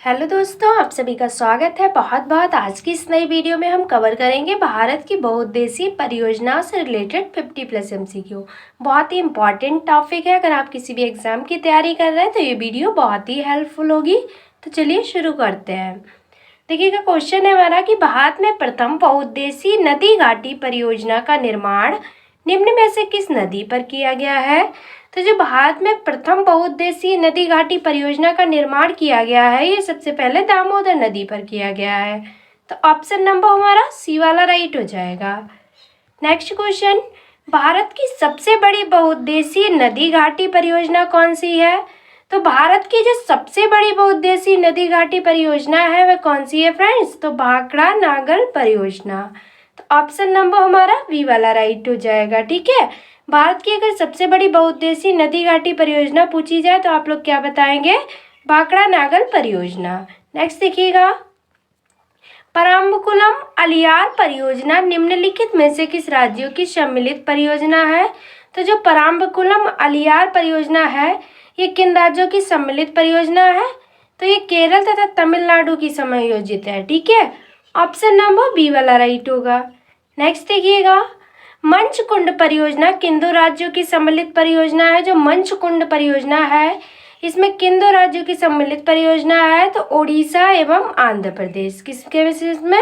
Hello दोस्तों, आप सभी का स्वागत है बहुत बहुत। आज की इस नई वीडियो में हम कवर करेंगे भारत की बहुउद्देशीय परियोजनाओं से रिलेटेड 50+ MCQ। बहुत ही इंपॉर्टेंट टॉपिक है। अगर आप किसी भी एग्जाम की तैयारी कर रहे हैं तो ये वीडियो बहुत ही हेल्पफुल होगी। तो चलिए शुरू करते हैं। देखिएगा, क्वेश्चन है हमारा कि भारत में प्रथम बहुउद्देशीय नदी घाटी परियोजना का निर्माण निम्न में से किस नदी पर किया गया है। तो जो भारत में प्रथम बहुउद्देशीय नदी घाटी परियोजना का निर्माण किया गया है, ये सबसे पहले दामोदर नदी पर किया गया है। तो ऑप्शन नंबर हमारा सी वाला राइट हो जाएगा। नेक्स्ट क्वेश्चन, भारत की सबसे बड़ी बहुउद्देशीय नदी घाटी परियोजना कौन सी है। तो भारत की जो सबसे बड़ी बहुउद्देशीय नदी घाटी परियोजना है वह कौन सी है फ्रेंड्स। तो भाखड़ा नागल परियोजना। तो ऑप्शन नंबर हमारा बी वाला राइट हो जाएगा। ठीक है, भारत की अगर सबसे बड़ी बहुउद्देशीय नदी घाटी परियोजना पूछी जाए तो आप लोग क्या बताएंगे, भाखड़ा नागल परियोजना। नेक्स्ट देखिएगा, परम्बकुलम अलियार परियोजना निम्नलिखित में से किस राज्यों की सम्मिलित परियोजना है। तो जो परम्बकुलम अलियार परियोजना है ये किन राज्यों की सम्मिलित परियोजना है। तो ये केरल तथा तमिलनाडु की समायोजित है। ठीक है, ऑप्शन नंबर बी वाला राइट होगा। नेक्स्ट देखिएगा, मंचकुंड परियोजना किन दो राज्यों की सम्मिलित परियोजना है। जो मंचकुंड परियोजना है इसमें किन दो राज्यों की सम्मिलित परियोजना है। तो ओडिशा एवं आंध्र प्रदेश। किसके बेसिस में।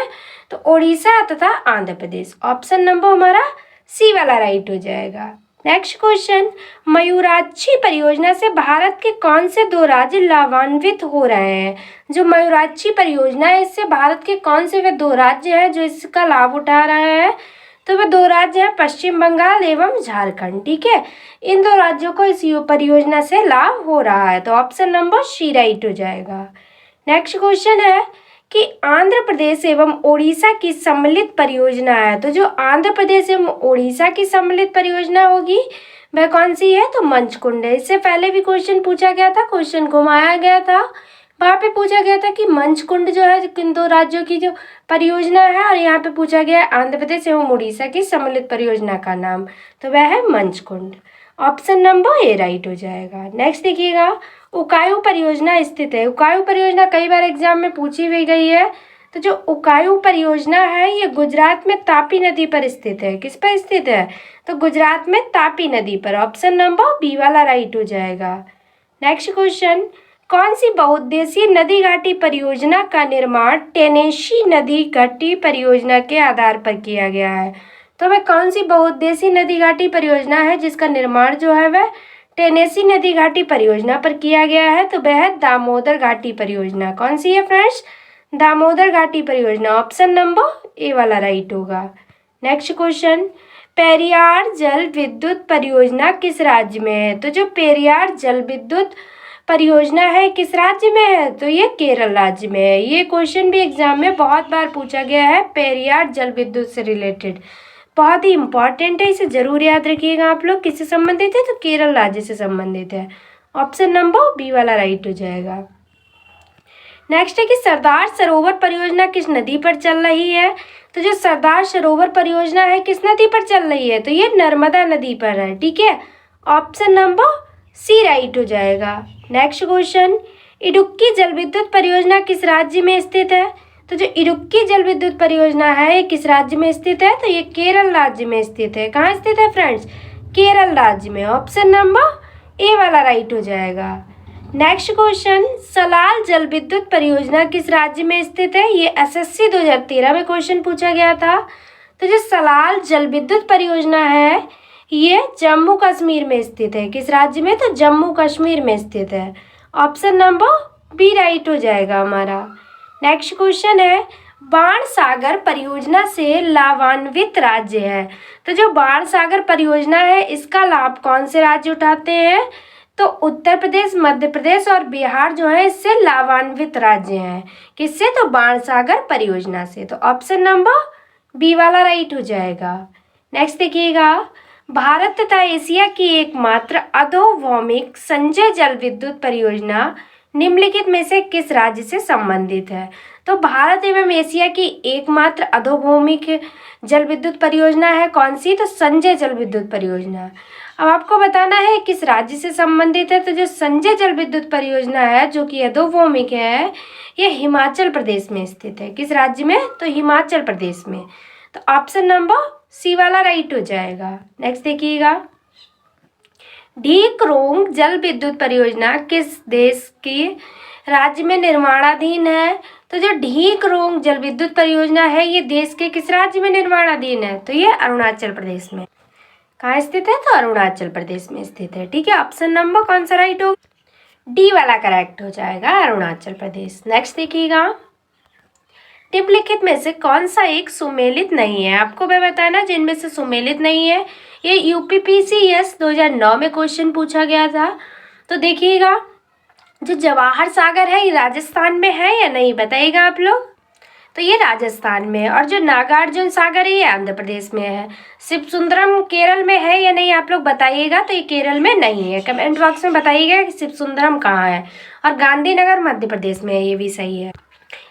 तो ओडिशा तथा आंध्र प्रदेश। ऑप्शन नंबर हमारा सी वाला राइट हो जाएगा। नेक्स्ट क्वेश्चन, मयूराक्षी परियोजना से भारत के कौन से दो राज्य लाभान्वित हो रहे हैं। जो मयूराक्षी परियोजना है इससे भारत के कौन से वे दो राज्य हैं जो इसका लाभ उठा रहे हैं। तो वे दो राज्य हैं पश्चिम बंगाल एवं झारखंड। ठीक है, इन दो राज्यों को इस परियोजना से लाभ हो रहा है। तो ऑप्शन नंबर सी राइट हो जाएगा। नेक्स्ट क्वेश्चन है कि आंध्र प्रदेश एवं ओडिशा की सम्मिलित परियोजना है। तो जो आंध्र प्रदेश एवं ओडिशा की सम्मिलित परियोजना होगी वह कौन सी है। तो मंचकुंड है। इससे पहले भी क्वेश्चन पूछा गया था, क्वेश्चन घुमाया गया था, वहाँ पे पूछा गया था कि मंचकुंड जो है किन दो राज्यों की जो परियोजना है, और यहाँ पे पूछा गया है आंध्र प्रदेश एवं उड़ीसा की सम्मिलित परियोजना का नाम। तो वह है मंचकुंड। ऑप्शन नंबर ए राइट हो जाएगा। नेक्स्ट देखिएगा, उकायू परियोजना स्थित है। उकायू परियोजना कई बार एग्जाम में पूछी भी गई है। तो जो उकायू परियोजना है ये गुजरात में तापी नदी पर स्थित है। किस पर स्थित है। तो गुजरात में तापी नदी पर। ऑप्शन नंबर बी वाला राइट हो जाएगा। नेक्स्ट क्वेश्चन, कौन सी बहुउद्देशीय नदी घाटी परियोजना का निर्माण टेनेसी नदी घाटी परियोजना के आधार पर किया गया है। तो वह कौन सी बहुउद्देशीय नदी घाटी परियोजना है जिसका निर्माण जो है वह टेनेसी नदी घाटी परियोजना पर किया गया है। तो वह है दामोदर घाटी परियोजना। कौन सी है फ्रेंड्स, दामोदर घाटी परियोजना। ऑप्शन नंबर ए वाला राइट होगा। नेक्स्ट क्वेश्चन, पेरियार जल विद्युत परियोजना किस राज्य में है। तो जो पेरियार जल विद्युत परियोजना है किस राज्य में है। तो ये केरल राज्य में है। ये क्वेश्चन भी एग्जाम में बहुत बार पूछा गया है, पेरियार जल विद्युत से रिलेटेड। बहुत ही इंपॉर्टेंट है, इसे जरूर याद रखिएगा आप लोग। किससे संबंधित है। तो केरल राज्य से संबंधित है। ऑप्शन नंबर बी वाला राइट हो जाएगा। नेक्स्ट है कि सरदार सरोवर परियोजना किस नदी पर चल रही है। तो जो सरदार सरोवर परियोजना है किस नदी पर चल रही है। तो ये नर्मदा नदी पर है। ठीक है, ऑप्शन नंबर सी राइट हो जाएगा। नेक्स्ट क्वेश्चन, इडुक्की जल विद्युत परियोजना किस राज्य में स्थित है। तो जो इडुक्की जल विद्युत परियोजना है ये किस राज्य में स्थित है। तो ये केरल राज्य में स्थित है। कहाँ स्थित है फ्रेंड्स, केरल राज्य में। ऑप्शन नंबर ए वाला राइट हो जाएगा। नेक्स्ट क्वेश्चन, सलाल जल विद्युत परियोजना किस राज्य में स्थित है। ये एसएससी 2013 में क्वेश्चन पूछा गया था। तो जो सलाल जल विद्युत परियोजना है ये जम्मू कश्मीर में स्थित है। किस राज्य में। तो जम्मू कश्मीर में स्थित है। ऑप्शन नंबर बी राइट हो जाएगा हमारा। नेक्स्ट क्वेश्चन है, बाण सागर परियोजना से लाभान्वित राज्य है। तो जो बाण सागर परियोजना है इसका लाभ कौन से राज्य उठाते हैं। तो उत्तर प्रदेश, मध्य प्रदेश और बिहार जो है इससे लाभान्वित राज्य हैं। किससे। तो बाण सागर परियोजना से। तो ऑप्शन नंबर बी वाला राइट हो जाएगा। नेक्स्ट देखिएगा, भारत तथा एशिया की एकमात्र अधोभौमिक संचय जल विद्युत परियोजना निम्नलिखित में से किस राज्य से संबंधित है। तो भारत एवं एशिया की एकमात्र अधोभौमिक जल विद्युत परियोजना है कौन सी। तो संचय जल विद्युत परियोजना। अब आपको बताना है किस राज्य से संबंधित है। तो जो संजय जल विद्युत परियोजना है जो कि अधोभूमिक है, ये हिमाचल प्रदेश में स्थित है। किस राज्य में? तो हिमाचल प्रदेश में। तो ऑप्शन नंबर सी वाला राइट हो जाएगा। नेक्स्ट देखिएगा, ढीकरोंग जल विद्युत परियोजना किस देश के राज्य में निर्माणाधीन है? तो जो ढीकरोंग जल विद्युत परियोजना है ये देश के किस राज्य में निर्माणाधीन है? तो ये अरुणाचल प्रदेश में। कहाँ स्थित है? तो अरुणाचल प्रदेश में स्थित है। ठीक है, ऑप्शन नंबर कौन सा राइट होगा? डी वाला करेक्ट हो जाएगा, अरुणाचल प्रदेश। नेक्स्ट देखिएगा, निम्नलिखित में से कौन सा एक सुमेलित नहीं है? आपको मैं बताना जिनमें से सुमेलित नहीं है। ये यूपीपीसीएस 2009 में क्वेश्चन पूछा गया था। तो देखिएगा, जो जवाहर सागर है ये राजस्थान में है या नहीं, बताइएगा आप लोग। तो ये राजस्थान में है। और जो नागार्जुन सागर है ये आंध्र प्रदेश में है। शिवसुंदरम केरल में है या नहीं, आप लोग बताइएगा। तो ये केरल में नहीं है। कमेंट बॉक्स में बताइएगा कि शिवसुंदरम कहाँ है। और गांधीनगर मध्य प्रदेश में है, ये भी सही है।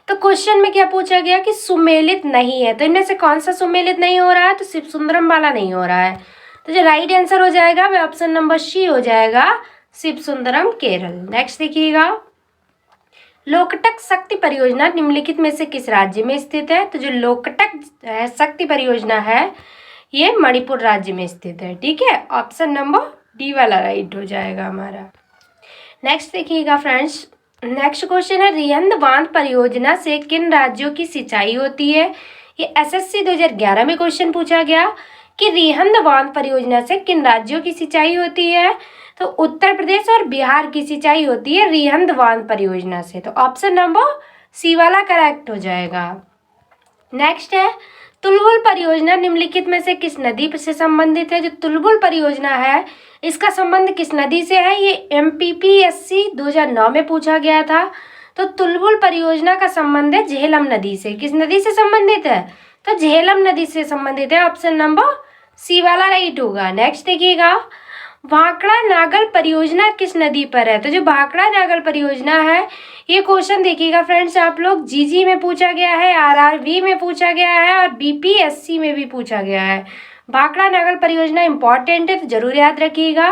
तो क्वेश्चन में क्या पूछा गया कि सुमेलित नहीं है, तो इनमें से कौन सा सुमेलित नहीं हो रहा है? तो शिवसुंदरम वाला नहीं हो रहा है। तो जो राइट आंसर हो जाएगा वह ऑप्शन नंबर सी हो जाएगा, शिवसुंदरम केरल। नेक्स्ट देखिएगा, लोकटक शक्ति परियोजना निम्नलिखित में से किस राज्य में स्थित है? तो जो लोकटक शक्ति परियोजना है ये मणिपुर राज्य में स्थित है। ठीक है, ऑप्शन नंबर डी वाला राइट हो जाएगा हमारा। नेक्स्ट देखिएगा फ्रेंड्स, नेक्स्ट क्वेश्चन है, रिहंद बांध परियोजना से किन राज्यों की सिंचाई होती है? ये एसएससी 2011 में क्वेश्चन पूछा गया कि रिहंद बांध परियोजना से किन राज्यों की सिंचाई होती है? तो उत्तर प्रदेश और बिहार की सिंचाई होती है रिहंद बांध परियोजना से। तो ऑप्शन नंबर सी वाला करेक्ट हो जाएगा। नेक्स्ट है, तुलबुल परियोजना निम्नलिखित में से किस नदी से संबंधित है? जो तुलबुल परियोजना है इसका संबंध किस नदी से है? ये एमपीपीएससी 2009 में पूछा गया था। तो तुलबुल परियोजना का संबंध है झेलम नदी से। किस नदी से संबंधित है? तो झेलम नदी से संबंधित है। ऑप्शन नंबर सी वाला राइट होगा। नेक्स्ट देखिएगा, भाखड़ा नागल परियोजना किस नदी पर है? तो जो भाखड़ा नागल परियोजना है ये क्वेश्चन देखिएगा फ्रेंड्स, आप लोग जीजी में पूछा गया है, आरआरबी में पूछा गया है और बीपीएससी में भी पूछा गया है। भाखड़ा नागल परियोजना इंपॉर्टेंट है तो जरूर याद रखिएगा।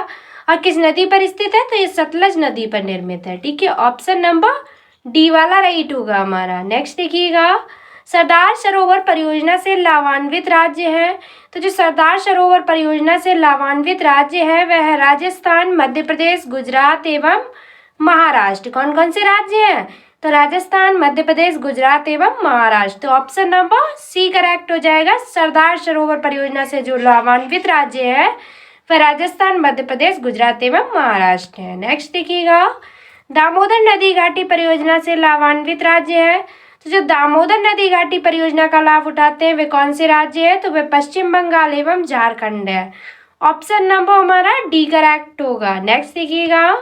और किस नदी पर स्थित है? तो ये सतलज नदी पर निर्मित है। ठीक है, ऑप्शन नंबर डी वाला राइट होगा हमारा। नेक्स्ट देखिएगा, सरदार सरोवर परियोजना से लाभान्वित राज्य है। तो जो सरदार सरोवर परियोजना से लाभान्वित राज्य है वह है राजस्थान, मध्य प्रदेश, गुजरात एवं महाराष्ट्र। कौन कौन से राज्य हैं? तो राजस्थान, मध्य प्रदेश, गुजरात एवं महाराष्ट्र। तो ऑप्शन नंबर सी करेक्ट हो जाएगा। सरदार सरोवर परियोजना से जो लाभान्वित राज्य है वह राजस्थान, मध्य प्रदेश, गुजरात एवं महाराष्ट्र है। नेक्स्ट देखिएगा, दामोदर नदी घाटी परियोजना से लाभान्वित राज्य है। तो जो दामोदर नदी घाटी परियोजना का लाभ उठाते हैं वे कौन से राज्य है? तो वे पश्चिम बंगाल एवं झारखंड है। ऑप्शन नंबर हमारा डी करेक्ट होगा। नेक्स्ट देखिएगा,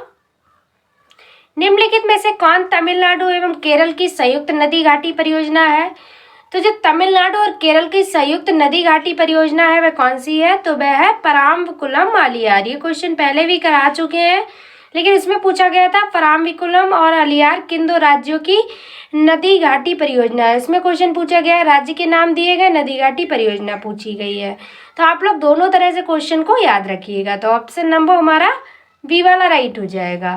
निम्नलिखित में से कौन तमिलनाडु एवं केरल की संयुक्त नदी घाटी परियोजना है? तो जो तमिलनाडु और केरल की संयुक्त नदी घाटी परियोजना है वह कौन सी है? तो वह है पराम्बकुलम आलियार। ये क्वेश्चन पहले भी करा चुके हैं लेकिन इसमें पूछा गया था पराम्बकुलम और आलियार किन दो राज्यों की नदी घाटी परियोजना है। इसमें क्वेश्चन पूछा गया है, राज्य के नाम दिए गए, नदी घाटी परियोजना पूछी गई है। तो आप लोग दोनों तरह से क्वेश्चन को याद रखिएगा। तो ऑप्शन नंबर हमारा बी वाला राइट हो जाएगा।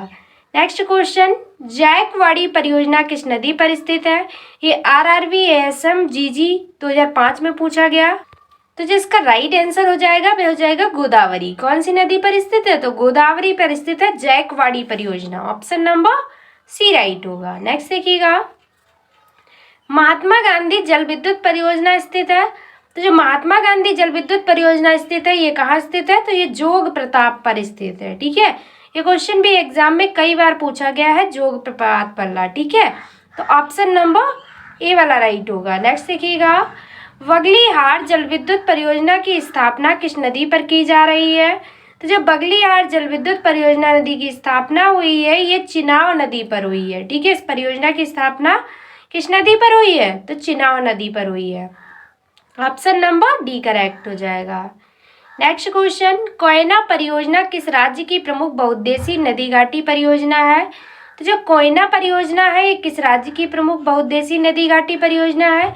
नेक्स्ट क्वेश्चन, जायकवाड़ी परियोजना किस नदी पर स्थित है? ये आरआरबी एएसएम जीजी 2005 में पूछा गया। तो जिसका राइट आंसर हो जाएगा वह हो जाएगा गोदावरी। कौन सी नदी पर स्थित है? तो गोदावरी पर स्थित है जायकवाड़ी परियोजना। ऑप्शन नंबर सी राइट होगा। नेक्स्ट देखिएगा, महात्मा गांधी जल विद्युत परियोजना स्थित है। तो जो महात्मा गांधी जल विद्युत परियोजना स्थित है ये कहाँ स्थित है? तो ये जोग प्रताप पर स्थित है। ठीक है, ये क्वेश्चन भी एग्जाम में कई बार पूछा गया है, जोग प्रताप पल्ला। ठीक है, तो ऑप्शन नंबर ए वाला राइट होगा। नेक्स्ट देखिएगा, बगलीहार जल विद्युत परियोजना की स्थापना किस नदी पर की जा रही है? तो जो बगलीहार जल विद्युत परियोजना नदी की स्थापना हुई है ये चिनाव नदी पर हुई है। ठीक है, इस परियोजना की स्थापना किस नदी पर हुई है? तो चिनाव नदी पर हुई है। ऑप्शन नंबर डी करेक्ट हो जाएगा। नेक्स्ट क्वेश्चन, कोयना परियोजना किस राज्य की प्रमुख बहुउद्देशीय नदी घाटी परियोजना है? तो जो कोयना परियोजना है ये किस राज्य की प्रमुख बहुउद्देशीय नदी घाटी परियोजना है?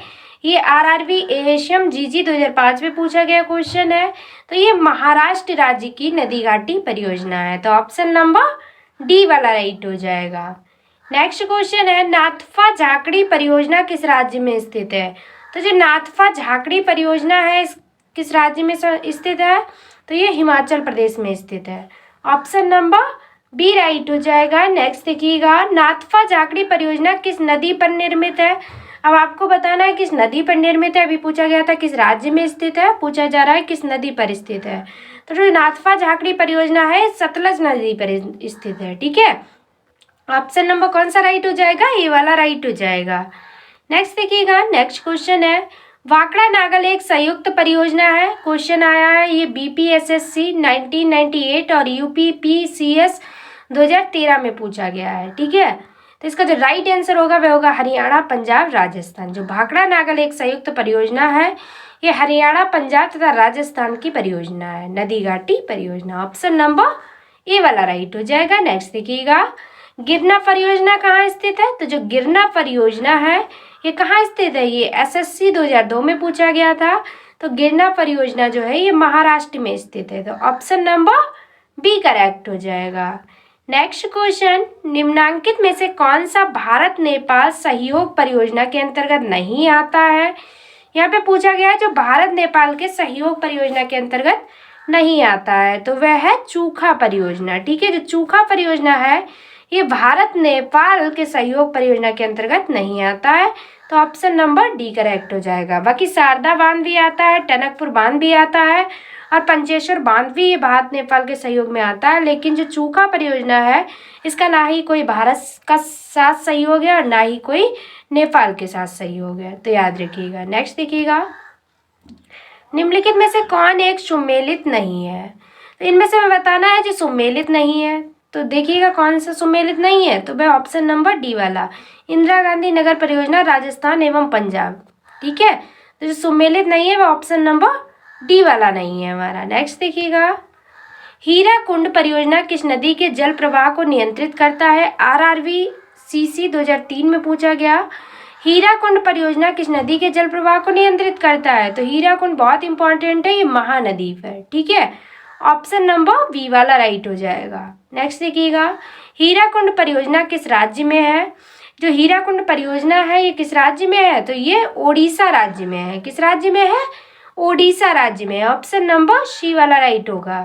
ये आरआरबी एशियम जीजी 2005 में पूछा गया क्वेश्चन है। तो ये महाराष्ट्र राज्य की नदी घाटी परियोजना है। तो ऑप्शन नंबर डी वाला राइट हो जाएगा। नेक्स्ट क्वेश्चन है, नाथपा झाकड़ी परियोजना किस राज्य में स्थित है? तो जो नाथपा झाकड़ी परियोजना है किस राज्य में स्थित है? तो ये हिमाचल प्रदेश में स्थित है। ऑप्शन नंबर बी राइट हो जाएगा। नेक्स्ट देखिएगा, नाथपा झाकड़ी परियोजना किस नदी पर निर्मित है? अब आपको बताना है किस नदी पर निर्मित है। अभी पूछा गया था किस राज्य में स्थित है, पूछा जा रहा है किस नदी पर स्थित है। तो जो नाथपा झाकड़ी परियोजना है सतलज नदी पर स्थित है। ठीक है, ऑप्शन नंबर कौन सा राइट हो जाएगा? ये वाला राइट हो जाएगा। नेक्स्ट देखिएगा, नेक्स्ट क्वेश्चन है, वाकड़ा नागल एक संयुक्त परियोजना है। क्वेश्चन आया है ये बीपीएसएससी 1998 और यूपीपीसीएस 2013 में पूछा गया है। ठीक है, तो इसका जो राइट आंसर होगा वह होगा हरियाणा, पंजाब, राजस्थान। जो भाखड़ा नागल एक संयुक्त परियोजना है ये हरियाणा, पंजाब तथा राजस्थान की परियोजना है, नदी घाटी परियोजना। ऑप्शन नंबर ए वाला राइट हो जाएगा। नेक्स्ट देखिएगा, गिरना परियोजना कहाँ स्थित है? तो जो गिरना परियोजना है ये कहाँ स्थित है? ये एसएससी 2002 में पूछा गया था। तो गिरना परियोजना जो है ये महाराष्ट्र में स्थित है। तो ऑप्शन नंबर बी करेक्ट हो जाएगा। नेक्स्ट क्वेश्चन, निम्नांकित में से कौन सा भारत नेपाल सहयोग परियोजना के अंतर्गत नहीं आता है? यहाँ पे पूछा गया है जो भारत नेपाल के सहयोग परियोजना के अंतर्गत नहीं आता है तो वह है चूखा परियोजना। ठीक है, जो चूखा परियोजना है ये भारत नेपाल के सहयोग परियोजना के अंतर्गत नहीं आता है। तो ऑप्शन नंबर डी करेक्ट हो जाएगा। बाकी शारदा बांध भी आता है, टनकपुर बांध भी आता है और पंचेश्वर बांध भी ये भारत नेपाल के सहयोग में आता है। लेकिन जो चूखा परियोजना है इसका ना ही कोई भारत का साथ सहयोग है और ना ही कोई नेपाल के साथ सहयोग है, तो याद रखिएगा। नेक्स्ट देखिएगा, निम्नलिखित में से कौन एक सुमेलित नहीं है? तो इनमें से हमें बताना है जो सुमेलित नहीं है। तो देखिएगा कौन सा सुमेलित नहीं है, तो वह ऑप्शन नंबर डी वाला, इंदिरा गांधी नगर परियोजना राजस्थान एवं पंजाब। ठीक है, तो जो सुमेलित नहीं है वह ऑप्शन नंबर डी वाला नहीं है हमारा। नेक्स्ट देखिएगा, हीराकुंड परियोजना किस नदी के जल प्रवाह को नियंत्रित करता है? आरआरबी सीसी 2003 में पूछा गया। हीराकुंड परियोजना किस नदी के जल प्रवाह को नियंत्रित करता है? तो हीराकुंड बहुत इंपॉर्टेंट है, ये महानदी पर। ठीक है, ऑप्शन नंबर बी वाला राइट हो जाएगा। नेक्स्ट देखिएगा, हीराकुंड परियोजना किस राज्य में है? जो हीराकुंड परियोजना है ये किस राज्य में है? तो ये ओडिशा राज्य में है। किस राज्य में है? ओडिशा राज्य में। ऑप्शन नंबर सी वाला राइट होगा।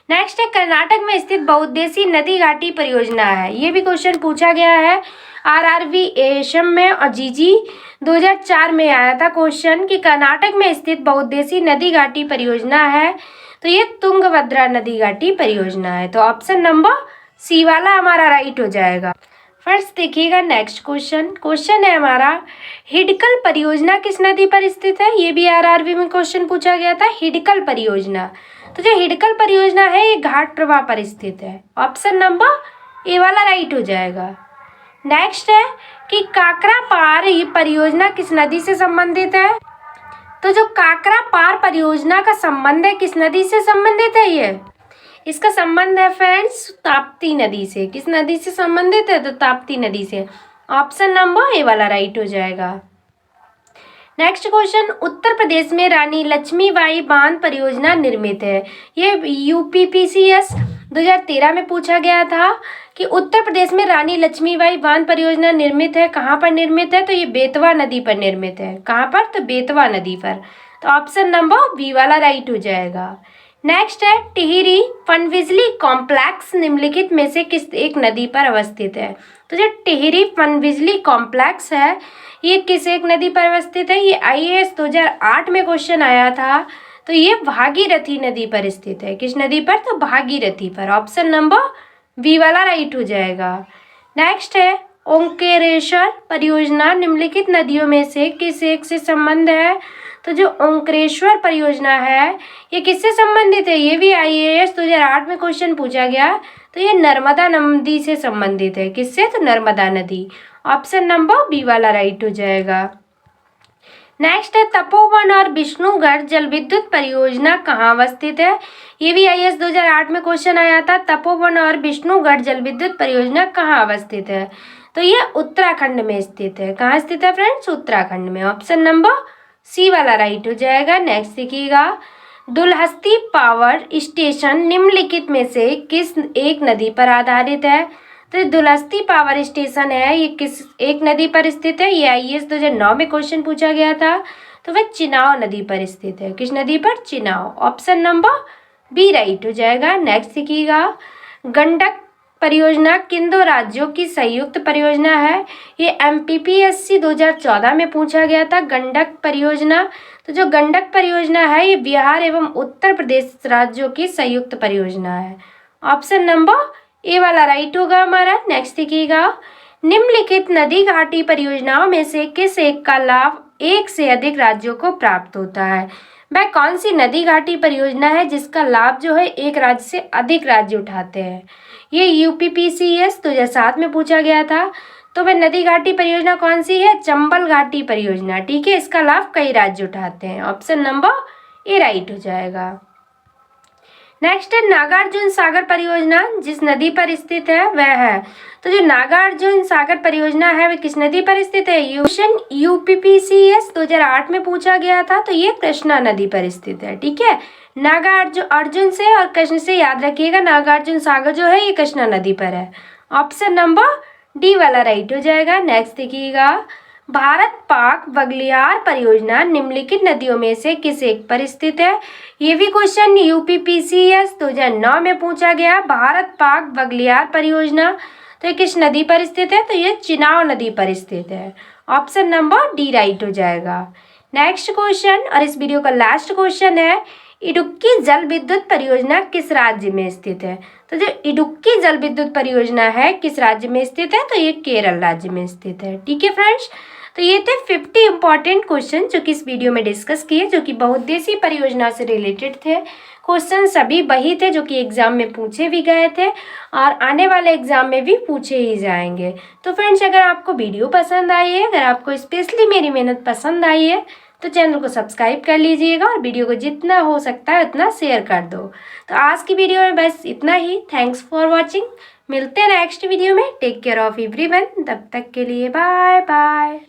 नेक्स्ट है, कर्नाटक में स्थित बहुउद्देशीय नदी घाटी परियोजना है। ये भी क्वेश्चन पूछा गया है आरआरबी एशियम में और जीजी 2004 में आया था क्वेश्चन कि कर्नाटक में स्थित बहुउद्देशीय नदी घाटी परियोजना है। तो ये तुंगभद्रा नदी घाटी परियोजना है। तो ऑप्शन नंबर सी वाला हमारा राइट हो जाएगा। फर्स्ट देखिएगा नेक्स्ट क्वेश्चन है हमारा, हिडकल परियोजना किस नदी पर स्थित है? ये भी आरआरबी में क्वेश्चन पूछा गया था, हिडकल परियोजना। तो जो हिडकल परियोजना है ये घाट प्रवाह पर स्थित है। ऑप्शन नंबर ए वाला राइट हो जाएगा। नेक्स्ट है कि काकरा पार ये परियोजना किस नदी से संबंधित है? तो जो काकरा पार परियोजना का संबंध है किस नदी से संबंधित है? ये इसका संबंध है फ्रेंड्स ताप्ती नदी से। किस नदी से संबंधित है? तो ताप्ती नदी से। ऑप्शन नंबर ए वाला राइट हो जाएगा। नेक्स्ट क्वेश्चन, उत्तर प्रदेश में रानी लक्ष्मीबाई बांध परियोजना निर्मित है। ये यूपीपीसीएस 2013 में पूछा गया था कि उत्तर प्रदेश में रानी लक्ष्मीबाई बांध परियोजना निर्मित है। कहाँ पर निर्मित है? तो ये बेतवा नदी पर निर्मित है। कहाँ पर? तो बेतवा नदी पर। तो ऑप्शन नंबर बी वाला राइट हो जाएगा। नेक्स्ट है, टिहरी पनबिजली कॉम्प्लेक्स निम्नलिखित में से किस एक नदी पर अवस्थित है? तो जो टिहरी पनबिजली कॉम्प्लेक्स है ये किस एक नदी पर अवस्थित है? ये आईएएस 2008 में क्वेश्चन आया था। तो ये भागीरथी नदी पर स्थित है। किस नदी पर? तो भागीरथी पर। ऑप्शन नंबर बी वाला राइट हो जाएगा। नेक्स्ट है, ओंकारेश्वर परियोजना निम्नलिखित नदियों में से किस एक से संबंध है? तो जो ओंकारेश्वर परियोजना है ये किससे संबंधित है? ये भी आईएएस 2008 में क्वेश्चन पूछा गया। तो ये नर्मदा नदी से संबंधित है। किससे? तो नर्मदा नदी। ऑप्शन नंबर बी वाला राइट हो जाएगा। नेक्स्ट है, तपोवन और विष्णुगढ़ जल विद्युत परियोजना कहाँ अवस्थित है? ये भी आईएएस 2008 में क्वेश्चन आया था, तपोवन और विष्णुगढ़ जल विद्युत परियोजना कहाँ अवस्थित है? तो ये उत्तराखंड में स्थित है। कहाँ स्थित है फ्रेंड्स? उत्तराखंड में। ऑप्शन नंबर सी वाला राइट हो जाएगा। नेक्स्ट देखिएगा, दुलहस्ती पावर स्टेशन निम्नलिखित में से किस एक नदी पर आधारित है? तो दुलहस्ती पावर स्टेशन है, ये किस एक नदी पर स्थित है? ये IAS 2009 में क्वेश्चन पूछा गया था। तो वह चिनाव नदी पर स्थित है। किस नदी पर? Chenab. Option number B right हो जाएगा। नेक्स्ट देखिएगा, गंडक परियोजना किन दो राज्यों की संयुक्त परियोजना है? ये MPPSC 2014 में पूछा गया था, गंडक परियोजना। तो जो गंडक परियोजना है ये बिहार एवं उत्तर प्रदेश राज्यों की संयुक्त परियोजना है। ऑप्शन नंबर ए वाला राइट होगा हमारा। नेक्स्ट देखिएगा, निम्नलिखित नदी घाटी परियोजनाओं में से किस एक का लाभ एक से अधिक राज्यों को प्राप्त होता है? वह कौन सी नदी घाटी परियोजना है जिसका लाभ जो है एक राज्य से अधिक राज्य उठाते हैं? ये UPPCS 2007 में पूछा गया था। तो वह नदी घाटी परियोजना कौन सी है? चंबल घाटी परियोजना। ठीक है, इसका लाभ कई राज्य उठाते हैं। ऑप्शन नंबर ए राइट हो जाएगा। नेक्स्ट है नागार्जुन सागर परियोजना जिस नदी पर स्थित है वह है। तो जो नागार्जुन सागर परियोजना है वह किस नदी पर स्थित है? UPPCS 2008 में पूछा गया था। तो ये कृष्णा नदी पर स्थित है। ठीक है, नागार्जुन अर्जुन से और कृष्ण से याद रखिएगा, नागार्जुन सागर जो है ये कृष्णा नदी पर है। ऑप्शन नंबर डी वाला राइट हो जाएगा। नेक्स्ट देखिएगा, भारत पाक बगलियार परियोजना निम्नलिखित नदियों में से किस एक पर स्थित है? ये भी क्वेश्चन UPPCS 2009 में पूछा गया, भारत पाक बगलियार परियोजना। तो ये किस नदी पर स्थित है? तो ये चिनाव नदी पर स्थित है। ऑप्शन नंबर डी राइट हो जाएगा। नेक्स्ट क्वेश्चन और इस वीडियो का लास्ट क्वेश्चन है, इडुक्की जल विद्युत परियोजना किस राज्य में स्थित है? तो जो इडुक्की जल विद्युत परियोजना है किस राज्य में स्थित है? तो ये केरल राज्य में स्थित है। ठीक है फ्रेंड्स, तो ये थे 50 इंपॉर्टेंट क्वेश्चन जो कि इस वीडियो में डिस्कस किए, जो कि बहुउद्देशीय परियोजना से रिलेटेड थे। क्वेश्चन सभी वही थे जो कि एग्जाम में पूछे भी गए थे और आने वाले एग्जाम में भी पूछे ही जाएंगे। तो फ्रेंड्स, अगर आपको वीडियो पसंद आई है, अगर आपको स्पेशली मेरी मेहनत पसंद आई है, तो चैनल को सब्सक्राइब कर लीजिएगा और वीडियो को जितना हो सकता है उतना शेयर कर दो। तो आज की वीडियो में बस इतना ही। Thanks for watching. मिलते हैं नेक्स्ट वीडियो में। Take care of everyone. तब तक के लिए बाय बाय।